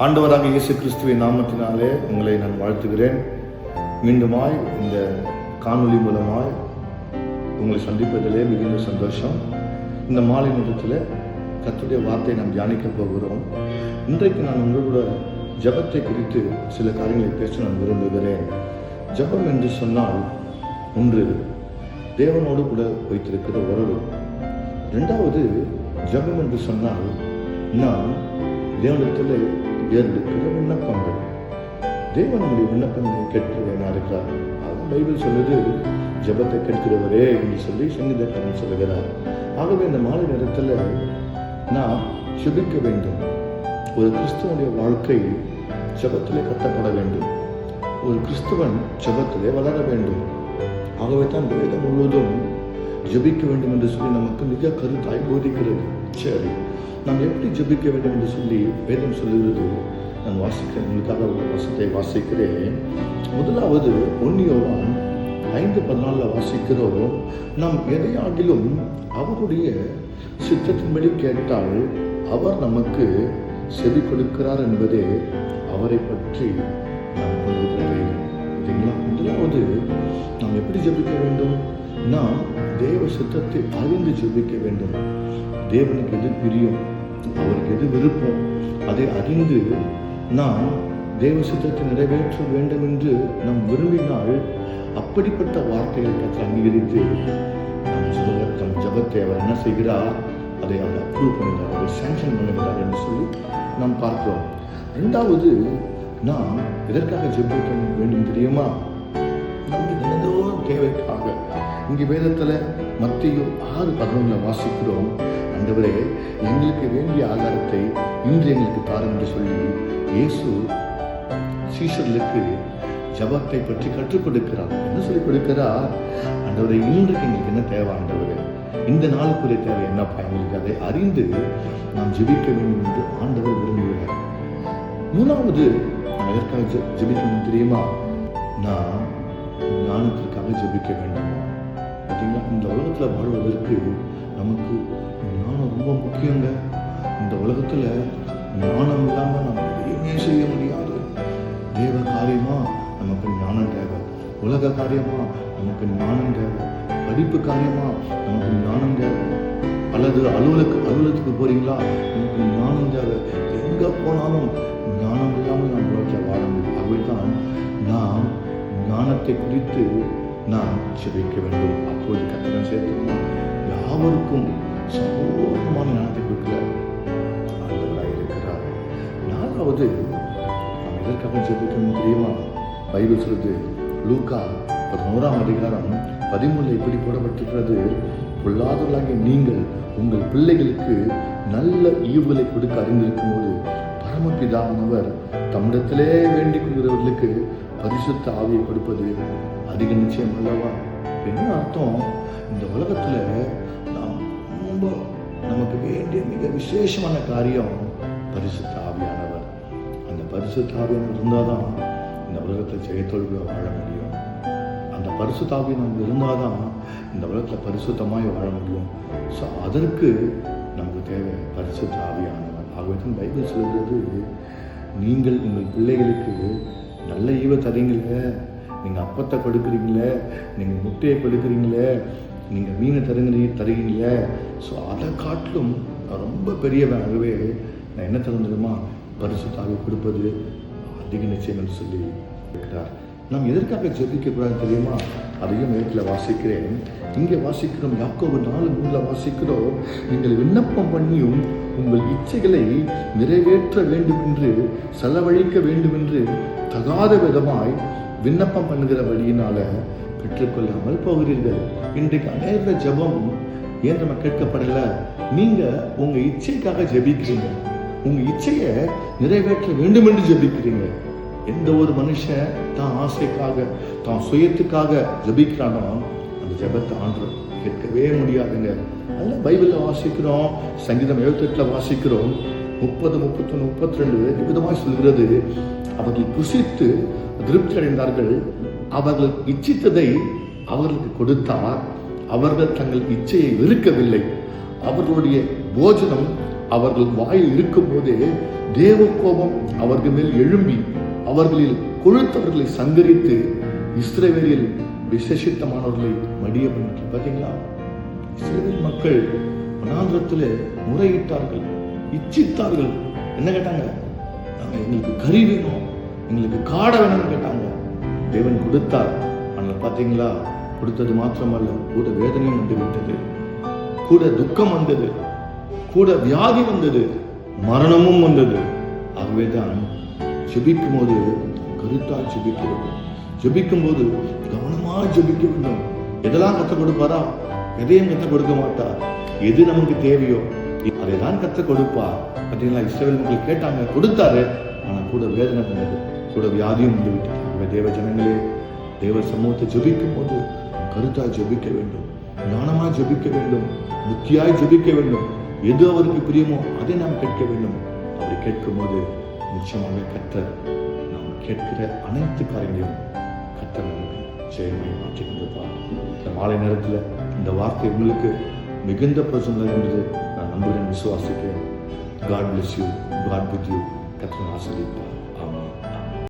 ஆண்டவராக இயேசு கிறிஸ்துவின் நாமத்தினாலே உங்களை நான் வாழ்த்துகிறேன். மீண்டுமாய் இந்த காணொளி மூலமாய் உங்களை சந்திப்பதிலே மிகுந்த சந்தோஷம். இந்த மாலை நேரத்தில் கர்த்தருடைய வார்த்தையை நாம் தியானிக்க போகிறோம். இன்றைக்கு நான் உங்களோட ஜெபத்தை குறித்து சில காரியங்களை பேச நான் விரும்புகிறேன். ஜெபம் என்று சொன்னால் ஒன்று தேவனோடு கூட வைத்திருக்கிற உறவு. இரண்டாவது ஜெபம் என்று சொன்னால் நாம் தேவனிடத்தில் ஏறெடுக்கிற விண்ணப்பங்கள். தேவன் நம்முடைய விண்ணப்பங்களை கேட்கிறவனா இருக்கிறார். அது பைபிள் சொல்லுது, ஜெபத்தை கேட்கிறவரே என்று சொல்லி சங்கீதக்காரன் சொல்லுகிறார். ஆகவே இந்த மாலை நேரத்தில் நாம் ஜெபிக்க வேண்டும். ஒரு கிறிஸ்துவனுடைய வாழ்க்கை ஜெபத்திலே கட்டப்பட வேண்டும். ஒரு கிறிஸ்துவன் ஜெபத்திலே வளர வேண்டும். ஆகவே தான் வேதம் முழுவதும் ஜெபிக்க வேண்டும் என்று சொல்லி நமக்கு மிக கருத்தாய் போதிக்கிறது. சரி, நாம் எப்படி ஜெபிக்க வேண்டும் என்று சொல்லி வேதம் சொல்லுகிறது. நான் வாசிக்கிறேன், உங்களுக்காக ஒரு வசனத்தை வாசிக்கிறேன். முதலாவது 1 யோவான் 5:14 வாசிக்கிறோம். நாம் எதையாகிலும் அவருடைய சித்தத்தின்படி கேட்டால் அவர் நமக்கு செவி கொடுக்கிறார் என்பதே அவரை பற்றி நாம் கொண்டிருக்கிறேன். முதலாவது நாம் எப்படி ஜெபிக்க வேண்டும்? நாம் தேவ சித்தத்தை அறிந்து ஜெபிக்க வேண்டும். தேவனுக்கு எது பிரியம், அவருக்கு எது விருப்பம், அதை அறிந்து நாம் தேவ சித்தத்தை நிறைவேற்ற வேண்டும் என்று நாம் விரும்பினால் அப்படிப்பட்ட வார்த்தைகளை கற்று அங்கீகரித்து நம் ஜெபத்தை அவர் என்ன செய்கிறார், அதை அவர் அப்ரூவ் பண்ணுகிறார், அதை சாங்ஷன் பண்ணுகிறார் என்று சொல்லி நாம் பார்க்கிறோம். இரண்டாவது, நாம் எதற்காக ஜெபிக்க வேண்டும் தெரியுமா? நமக்கு தினந்தோறும் தேவைக்காக. இங்கே வேதத்தில் மத்தேயு 6:11 வாசிக்கிறோம். ஆண்டவரே, எங்களுக்கு வேண்டிய ஆகாரத்தை இன்று எங்களுக்கு தாரும் என்று சொல்லி இயேசு சீஷர்களுக்கு ஜெபத்தை பற்றி கற்றுக் கொடுக்கிறார். என்ன சொல்லி கொடுக்கிறார்? ஆண்டவரே, இன்றைக்கு எங்களுக்கு என்ன தேவை? ஆண்டவரே, இந்த நாளுக்குரிய தேவை என்னப்பா எங்களுக்கு, அதை அறிந்து நாம் ஜெபிக்க வேண்டும் என்று ஆண்டவர் விரும்புகிறார். மூணாவது, நாம் எதற்காக ஜெபிக்கணும் தெரியுமா? நாம் ஞானத்திற்காக ஜெபிக்க வேண்டும். பார்த்தீங்களா, இந்த உலகத்தில் வாழ்வதற்கு நமக்கு ஞானம் ரொம்ப முக்கியங்க. இந்த உலகத்தில் ஞானம் இல்லாமல் நம்ம எதையுமே செய்ய முடியாது. தேவ காரியமா நமக்கு ஞானம் தேவை, உலக காரியமா நமக்கு ஞானம் தேவை, படிப்பு காரியமா நமக்கு ஞானம் தேவை, அல்லது அலுவலகத்துக்கு போறீங்களா, நமக்கு ஞானம் தேவை. எங்கே போனாலும் ஞானம் இல்லாமல் நம்ம உலகத்தில் வாழ முடியும். ஆகவேதான் நாம் ஞானத்தை குறித்து நாம் ஜெபிக்க வேண்டும். அப்போது கர்த்தர் சேர்த்து யாவருக்கும் சமூகமான ஞானத்தை கொடுக்கிற ஆண்டவராக இருக்கிறார். நாலாவது, நாம் எதற்காக ஜெபிக்கணும் தெரியுமா? பைபிள் சொல்லுது, லூக்கா 11:13 இப்படி போடப்பட்டிருக்கிறது, பொல்லாதவர்களாகிய நீங்கள் உங்கள் பிள்ளைகளுக்கு நல்ல ஈவுகளை கொடுக்க அறிந்திருக்கும் போது பரமபிதாவானவர் தம்மிடத்திலே வேண்டிக் கொள்கிறவர்களுக்கு பரிசுத்த ஆவியை கொடுப்பது அதிக நிச்சயம் அல்லவா? என்ன அர்த்தம்? இந்த உலகத்துல நாம் ரொம்ப நமக்கு வேண்டிய மிக விசேஷமான காரியம் பரிசுத்த ஆவியானவர். அந்த பரிசுத்த ஆவியானவர் இருந்தாதான் இந்த உலகத்தில் ஜெயத்தோல்வியா வாழ முடியும். அந்த பரிசுத்த ஆவி நமக்கு இருந்தாதான் இந்த உலகத்தில் பரிசுத்தமாய் வாழ முடியும். ஸோ அதற்கு நமக்கு தேவை பரிசுத்த ஆவியானவர். ஆகவே பைபிள் சொல்கிறது, நீங்கள் உங்கள் பிள்ளைகளுக்கு நல்ல ஈவை தரீங்களே, நீங்கள் அப்பத்தை கொடுக்குறீங்களே, நீங்கள் முட்டையை கொடுக்குறீங்களே, நீங்கள் மீனை தருகிறீங்களே, ஸோ அதை காட்டிலும் ரொம்ப பெரியவனாகவே நான் என்ன தருந்துமா பரிசுத்த ஆவி கொடுப்பது அதிக நிச்சயம் என்று சொல்லி இருக்கிறார். நாம் எதற்காக ஜெபிக்கக்கூடாது தெரியுமா? அதையும் நேரத்தில் வாசிக்கிறேன். இங்கே வாசிக்கிறோம், யாக்கோபு 4:3 வாசிக்கிறோம், நீங்கள் விண்ணப்பம் பண்ணியும் உங்கள் இச்சைகளை நிறைவேற்ற வேண்டும் என்று செலவழிக்க வேண்டும் என்று தகாத விதமாய் விண்ணப்பம் பண்ணுகிற வழியினால பெற்றுக்கொள்ளாமல் போகிறீர்கள். இன்றைக்கு அநேக ஜெபம் ஏன் நம்ம கேட்கப்படல? நீங்க உங்க இச்சைக்காக ஜெபிக்கிறீங்க, உங்க இச்சையை நிறைவேற்ற வேண்டும் என்று ஜெபிக்கிறீங்க. எந்த ஒரு மனுஷன் தான் ஆசைக்காக தான் சுயத்துக்காக ஜெபிக்கிறானோ அந்த ஜெபத்தை ஆண்டவர் கேட்கவே முடியாதுங்க. அதில் பைபிளில் வாசிக்கிறோம், சங்கீதம் 78 வாசிக்கிறோம், 30, 31, 32 விதமாக சொல்கிறது, அவர்கள் புசித்து திருப்தி அடைந்தார்கள், அவர்கள் இச்சித்ததை அவர்களுக்கு கொடுத்தார், அவர்கள் தங்கள் இச்சையை வெறுக்கவில்லை, அவர்களுடைய போஜனம் அவர்கள் வாயில் இருக்கும் போதே தேவ கோபம் அவர்கள் மேல் எழும்பி அவர்களில் கொழுத்தவர்களை சங்கரித்து இஸ்ரவேலில் விசேஷித்தமானவர்களை மடிய பண்ணி. பார்த்தீங்களா, இஸ்ரவேல் மக்கள் வனாந்திரத்தில் முறையிட்டார்கள், இச்சித்தார்கள். என்ன கேட்டாங்க? எங்களுக்கு கறி வேணும், எங்களுக்கு காடை வேணும்னு கேட்டாங்க. தேவன் கொடுத்தார். ஆனால் பார்த்தீங்களா, கொடுத்தது மாத்திரமல்ல, கூட வேதனையும் வந்து விட்டது, கூட துக்கம் வந்தது, கூட வியாதி வந்தது, மரணமும் வந்தது. ஆகவே தான் ஜெபிக்கும் போது கருத்தால் ஜெபிக்க வேண்டும். ஜெபிக்கும் போது கவனமாக ஜெபிக்க வேண்டும். எதெல்லாம் கற்றுக் கொடுப்பாரா? எதையும் கற்றுக் கொடுக்க மாட்டார். எது நமக்கு தேவையோ அதை தான் கற்றுக் கொடுப்பார். பார்த்தீங்களா, இஸ்ரவேல் மக்கள் கேட்டாங்க, கொடுத்தாரு. ஆனால் கூட வேதனை வந்தது, கூட வியாதியும் வந்து விட்டது. தேவ ஜனங்களே, தேவ சமூகத்தை ஜெபிக்கும் போது கருத்தாய் ஜெபிக்க வேண்டும், ஞானமாய் ஜெபிக்க வேண்டும், புத்தியாய் ஜெபிக்க வேண்டும். எது அவருக்கு பிரியமோ அதை நாம் கேட்க வேண்டும். அப்படி கேட்கும் போது நிச்சயமாக கர்த்தர் நாம் கேட்கிற அனைத்து காரியங்களையும் கர்த்தர் நமக்கு ஜெயமாய் மாற்றி கொண்டிருப்பார். இந்த மாலை நேரத்தில் இந்த வார்த்தை உங்களுக்கு மிகுந்த பிரச்சனை என்பது நான் நம்புகிறேன், விசுவாசிக்கிறேன். God bless you. God with you. கர்த்தர் ஆசீர்வதிப்பார்.